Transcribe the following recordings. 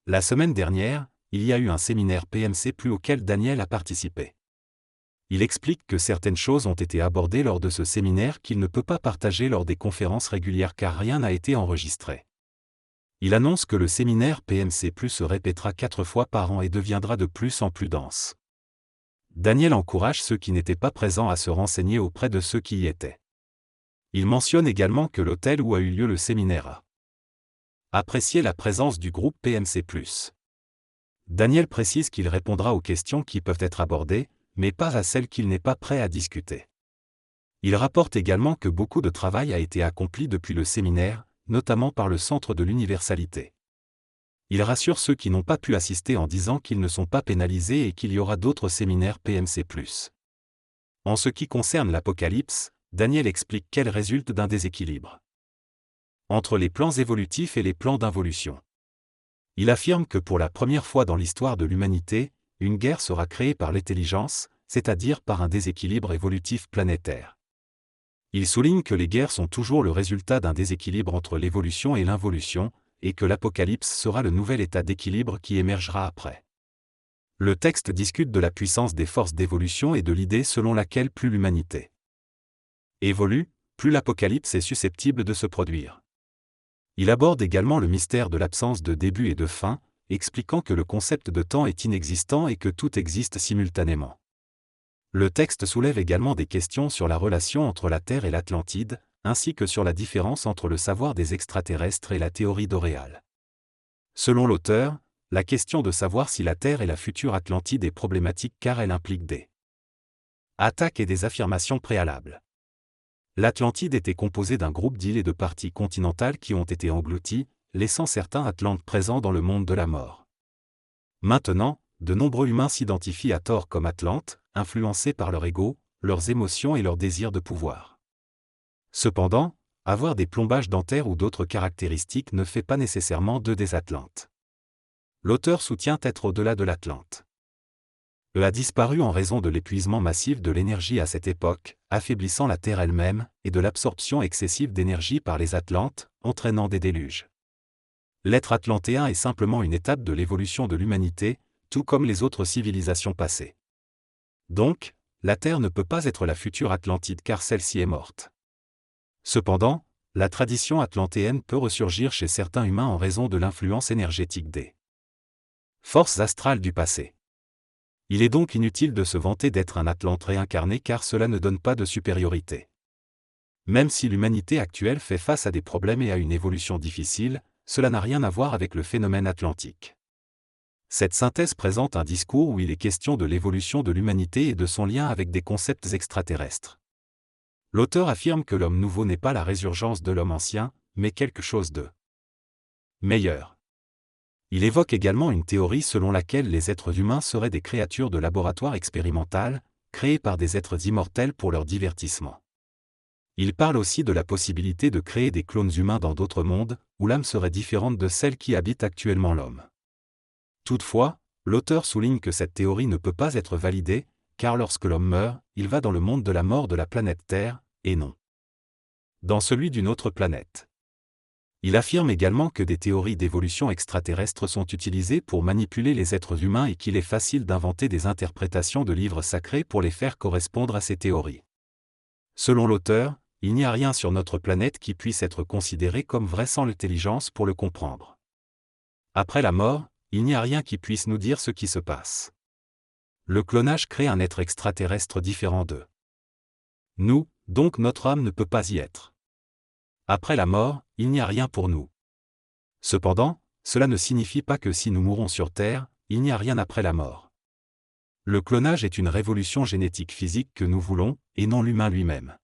La semaine dernière, il y a eu un séminaire PMC+ auquel Daniel a participé. Il explique que certaines choses ont été abordées lors de ce séminaire qu'il ne peut pas partager lors des conférences régulières car rien n'a été enregistré. Il annonce que le séminaire PMC+ se répétera 4 fois par an et deviendra de plus en plus dense. Daniel encourage ceux qui n'étaient pas présents à se renseigner auprès de ceux qui y étaient. Il mentionne également que l'hôtel où a eu lieu le séminaire a apprécié la présence du groupe PMC+. Daniel précise qu'il répondra aux questions qui peuvent être abordées, mais pas à celles qu'il n'est pas prêt à discuter. Il rapporte également que beaucoup de travail a été accompli depuis le séminaire, notamment par le Centre de l'Universalité. Il rassure ceux qui n'ont pas pu assister en disant qu'ils ne sont pas pénalisés et qu'il y aura d'autres séminaires PMC+. En ce qui concerne l'Apocalypse, Daniel explique qu'elle résulte d'un déséquilibre entre les plans évolutifs et les plans d'involution. Il affirme que pour la première fois dans l'histoire de l'humanité, une guerre sera créée par l'intelligence, c'est-à-dire par un déséquilibre évolutif planétaire. Il souligne que les guerres sont toujours le résultat d'un déséquilibre entre l'évolution et l'involution, et que l'Apocalypse sera le nouvel état d'équilibre qui émergera après. Le texte discute de la puissance des forces d'évolution et de l'idée selon laquelle plus l'humanité évolue, plus l'Apocalypse est susceptible de se produire. Il aborde également le mystère de l'absence de début et de fin, expliquant que le concept de temps est inexistant et que tout existe simultanément. Le texte soulève également des questions sur la relation entre la Terre et l'Atlantide, ainsi que sur la différence entre le savoir des extraterrestres et la théorie d'Oréal. Selon l'auteur, la question de savoir si la Terre est la future Atlantide est problématique car elle implique des attaques et des affirmations préalables. L'Atlantide était composée d'un groupe d'îles et de parties continentales qui ont été englouties, laissant certains Atlantes présents dans le monde de la mort. Maintenant, de nombreux humains s'identifient à tort comme Atlantes, influencés par leur ego, leurs émotions et leur désir de pouvoir. Cependant, avoir des plombages dentaires ou d'autres caractéristiques ne fait pas nécessairement d'eux des Atlantes. L'auteur soutient être au-delà de l'Atlante. E a disparu en raison de l'épuisement massif de l'énergie à cette époque, affaiblissant la Terre elle-même, et de l'absorption excessive d'énergie par les Atlantes, entraînant des déluges. L'être atlantéen est simplement une étape de l'évolution de l'humanité, tout comme les autres civilisations passées. Donc, la Terre ne peut pas être la future Atlantide car celle-ci est morte. Cependant, la tradition atlantéenne peut ressurgir chez certains humains en raison de l'influence énergétique des forces astrales du passé. Il est donc inutile de se vanter d'être un Atlante réincarné car cela ne donne pas de supériorité. Même si l'humanité actuelle fait face à des problèmes et à une évolution difficile, cela n'a rien à voir avec le phénomène atlantique. Cette synthèse présente un discours où il est question de l'évolution de l'humanité et de son lien avec des concepts extraterrestres. L'auteur affirme que l'homme nouveau n'est pas la résurgence de l'homme ancien, mais quelque chose de meilleur. Il évoque également une théorie selon laquelle les êtres humains seraient des créatures de laboratoire expérimentales, créées par des êtres immortels pour leur divertissement. Il parle aussi de la possibilité de créer des clones humains dans d'autres mondes, où l'âme serait différente de celle qui habite actuellement l'homme. Toutefois, l'auteur souligne que cette théorie ne peut pas être validée, car lorsque l'homme meurt, il va dans le monde de la mort de la planète Terre, et non dans celui d'une autre planète. Il affirme également que des théories d'évolution extraterrestre sont utilisées pour manipuler les êtres humains et qu'il est facile d'inventer des interprétations de livres sacrés pour les faire correspondre à ces théories. Selon l'auteur, il n'y a rien sur notre planète qui puisse être considéré comme vrai sans l'intelligence pour le comprendre. Après la mort, il n'y a rien qui puisse nous dire ce qui se passe. Le clonage crée un être extraterrestre différent d'eux. Nous, donc notre âme ne peut pas y être. Après la mort, il n'y a rien pour nous. Cependant, cela ne signifie pas que si nous mourons sur Terre, il n'y a rien après la mort. Le clonage est une révolution génétique physique que nous voulons, et non l'humain lui-même.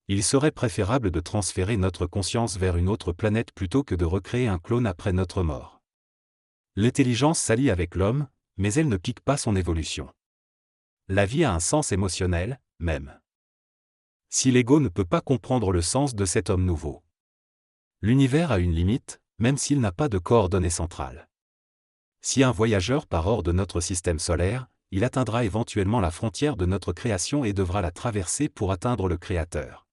Il serait préférable de transférer notre conscience vers une autre planète plutôt que de recréer un clone après notre mort. L'intelligence s'allie avec l'homme, mais elle ne pique pas son évolution. La vie a un sens émotionnel, même si l'ego ne peut pas comprendre le sens de cet homme nouveau. L'univers a une limite, même s'il n'a pas de coordonnées centrales. Si un voyageur part hors de notre système solaire, il atteindra éventuellement la frontière de notre création et devra la traverser pour atteindre le Créateur.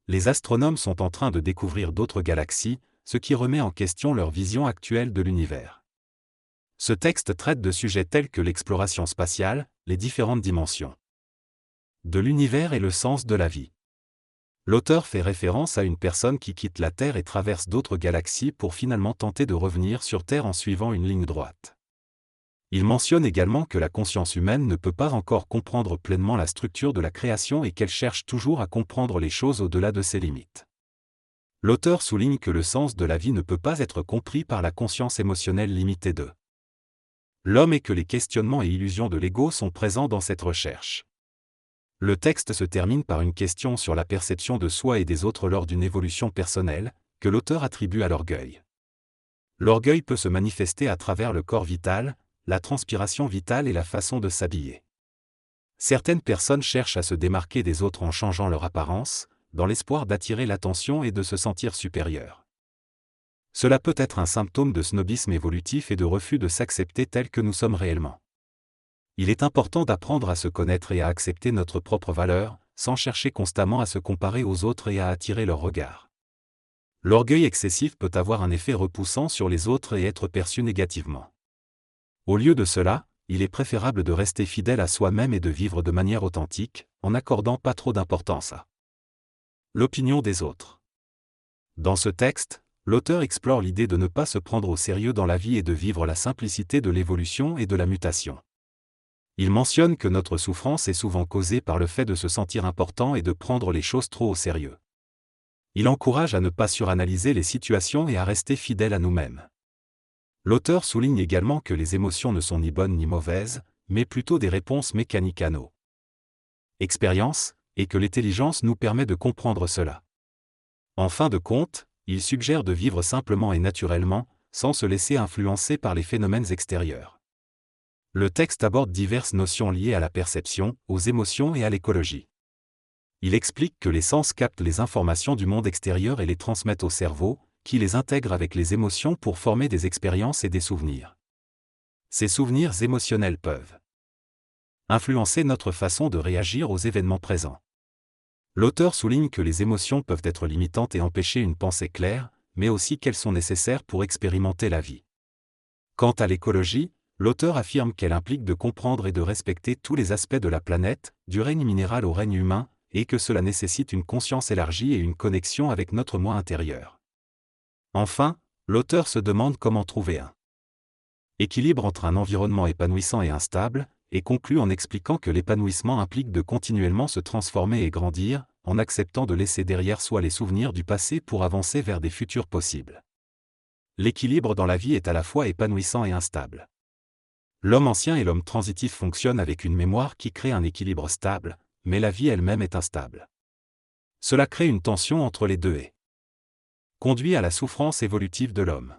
Les astronomes sont en train de découvrir d'autres galaxies, ce qui remet en question leur vision actuelle de l'univers. Ce texte traite de sujets tels que l'exploration spatiale, les différentes dimensions de l'univers et le sens de la vie. L'auteur fait référence à une personne qui quitte la Terre et traverse d'autres galaxies pour finalement tenter de revenir sur Terre en suivant une ligne droite. Il mentionne également que la conscience humaine ne peut pas encore comprendre pleinement la structure de la création et qu'elle cherche toujours à comprendre les choses au-delà de ses limites. L'auteur souligne que le sens de la vie ne peut pas être compris par la conscience émotionnelle limitée de l'homme et que les questionnements et illusions de l'ego sont présents dans cette recherche. Le texte se termine par une question sur la perception de soi et des autres lors d'une évolution personnelle, que l'auteur attribue à l'orgueil. L'orgueil peut se manifester à travers le corps vital, la transpiration vitale et la façon de s'habiller. Certaines personnes cherchent à se démarquer des autres en changeant leur apparence, dans l'espoir d'attirer l'attention et de se sentir supérieurs. Cela peut être un symptôme de snobisme évolutif et de refus de s'accepter tel que nous sommes réellement. Il est important d'apprendre à se connaître et à accepter notre propre valeur, sans chercher constamment à se comparer aux autres et à attirer leur regard. L'orgueil excessif peut avoir un effet repoussant sur les autres et être perçu négativement. Au lieu de cela, il est préférable de rester fidèle à soi-même et de vivre de manière authentique, en n'accordant pas trop d'importance à l'opinion des autres. Dans ce texte, l'auteur explore l'idée de ne pas se prendre au sérieux dans la vie et de vivre la simplicité de l'évolution et de la mutation. Il mentionne que notre souffrance est souvent causée par le fait de se sentir important et de prendre les choses trop au sérieux. Il encourage à ne pas suranalyser les situations et à rester fidèle à nous-mêmes. L'auteur souligne également que les émotions ne sont ni bonnes ni mauvaises, mais plutôt des réponses mécaniques à nos expériences, et que l'intelligence nous permet de comprendre cela. En fin de compte, il suggère de vivre simplement et naturellement, sans se laisser influencer par les phénomènes extérieurs. Le texte aborde diverses notions liées à la perception, aux émotions et à l'écologie. Il explique que les sens captent les informations du monde extérieur et les transmettent au cerveau, qui les intègre avec les émotions pour former des expériences et des souvenirs. Ces souvenirs émotionnels peuvent influencer notre façon de réagir aux événements présents. L'auteur souligne que les émotions peuvent être limitantes et empêcher une pensée claire, mais aussi qu'elles sont nécessaires pour expérimenter la vie. Quant à l'écologie, l'auteur affirme qu'elle implique de comprendre et de respecter tous les aspects de la planète, du règne minéral au règne humain, et que cela nécessite une conscience élargie et une connexion avec notre moi intérieur. Enfin, l'auteur se demande comment trouver un équilibre entre un environnement épanouissant et instable, et conclut en expliquant que l'épanouissement implique de continuellement se transformer et grandir, en acceptant de laisser derrière soi les souvenirs du passé pour avancer vers des futurs possibles. L'équilibre dans la vie est à la fois épanouissant et instable. L'homme ancien et l'homme transitif fonctionnent avec une mémoire qui crée un équilibre stable, mais la vie elle-même est instable. Cela crée une tension entre les deux et conduit à la souffrance évolutive de l'homme.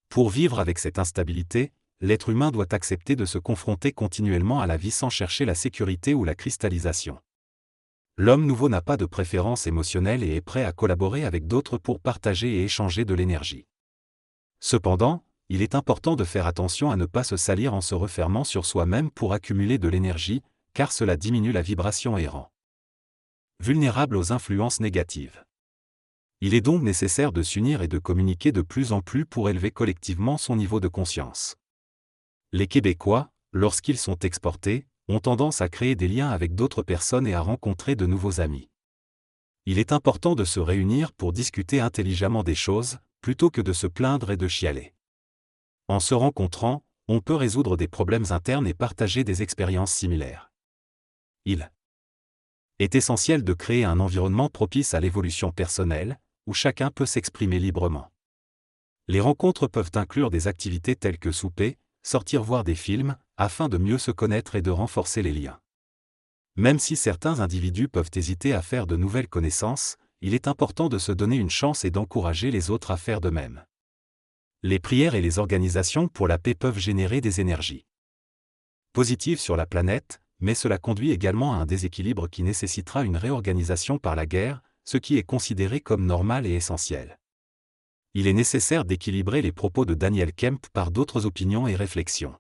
Pour vivre avec cette instabilité, l'être humain doit accepter de se confronter continuellement à la vie sans chercher la sécurité ou la cristallisation. L'homme nouveau n'a pas de préférence émotionnelle et est prêt à collaborer avec d'autres pour partager et échanger de l'énergie. Cependant, il est important de faire attention à ne pas se salir en se refermant sur soi-même pour accumuler de l'énergie, car cela diminue la vibration et rend vulnérable aux influences négatives. Il est donc nécessaire de s'unir et de communiquer de plus en plus pour élever collectivement son niveau de conscience. Les Québécois, lorsqu'ils sont exportés, ont tendance à créer des liens avec d'autres personnes et à rencontrer de nouveaux amis. Il est important de se réunir pour discuter intelligemment des choses, plutôt que de se plaindre et de chialer. En se rencontrant, on peut résoudre des problèmes internes et partager des expériences similaires. Il est essentiel de créer un environnement propice à l'évolution personnelle, où chacun peut s'exprimer librement. Les rencontres peuvent inclure des activités telles que souper, sortir voir des films, afin de mieux se connaître et de renforcer les liens. Même si certains individus peuvent hésiter à faire de nouvelles connaissances, il est important de se donner une chance et d'encourager les autres à faire de même. Les prières et les organisations pour la paix peuvent générer des énergies positives sur la planète, mais cela conduit également à un déséquilibre qui nécessitera une réorganisation par la guerre, ce qui est considéré comme normal et essentiel. Il est nécessaire d'équilibrer les propos de Daniel Kemp par d'autres opinions et réflexions.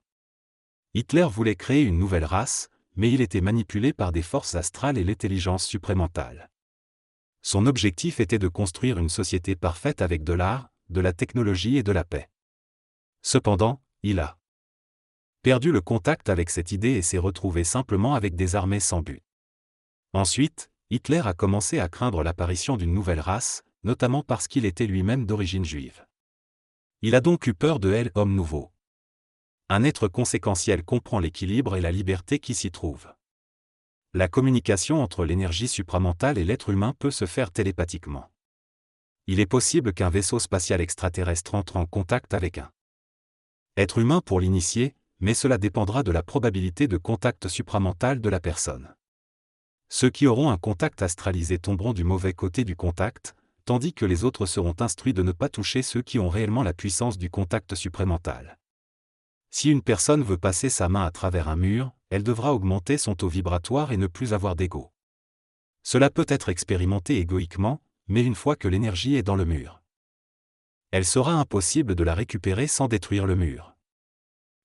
Hitler voulait créer une nouvelle race, mais il était manipulé par des forces astrales et l'intelligence supramentale. Son objectif était de construire une société parfaite avec de l'art, de la technologie et de la paix. Cependant, il a perdu le contact avec cette idée et s'est retrouvé simplement avec des armées sans but. Ensuite, Hitler a commencé à craindre l'apparition d'une nouvelle race, notamment parce qu'il était lui-même d'origine juive. Il a donc eu peur de l'homme nouveau. Un être conséquentiel comprend l'équilibre et la liberté qui s'y trouve. La communication entre l'énergie supramentale et l'être humain peut se faire télépathiquement. Il est possible qu'un vaisseau spatial extraterrestre entre en contact avec un être humain pour l'initier, mais cela dépendra de la probabilité de contact supramental de la personne. Ceux qui auront un contact astralisé tomberont du mauvais côté du contact, tandis que les autres seront instruits de ne pas toucher ceux qui ont réellement la puissance du contact supramental. Si une personne veut passer sa main à travers un mur, elle devra augmenter son taux vibratoire et ne plus avoir d'ego. Cela peut être expérimenté égoïquement, mais une fois que l'énergie est dans le mur, elle sera impossible de la récupérer sans détruire le mur.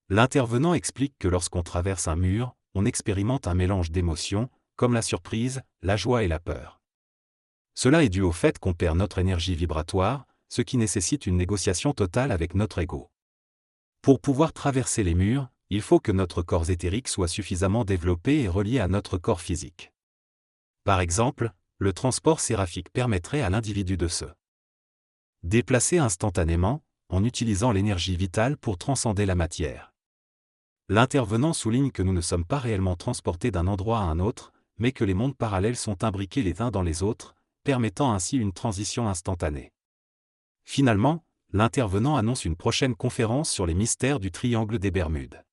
L'intervenant explique que lorsqu'on traverse un mur, on expérimente un mélange d'émotions, comme la surprise, la joie et la peur. Cela est dû au fait qu'on perd notre énergie vibratoire, ce qui nécessite une négociation totale avec notre ego. Pour pouvoir traverser les murs, il faut que notre corps éthérique soit suffisamment développé et relié à notre corps physique. Par exemple, le transport séraphique permettrait à l'individu de se déplacer instantanément, en utilisant l'énergie vitale pour transcender la matière. L'intervenant souligne que nous ne sommes pas réellement transportés d'un endroit à un autre, mais que les mondes parallèles sont imbriqués les uns dans les autres, permettant ainsi une transition instantanée. Finalement, l'intervenant annonce une prochaine conférence sur les mystères du triangle des Bermudes.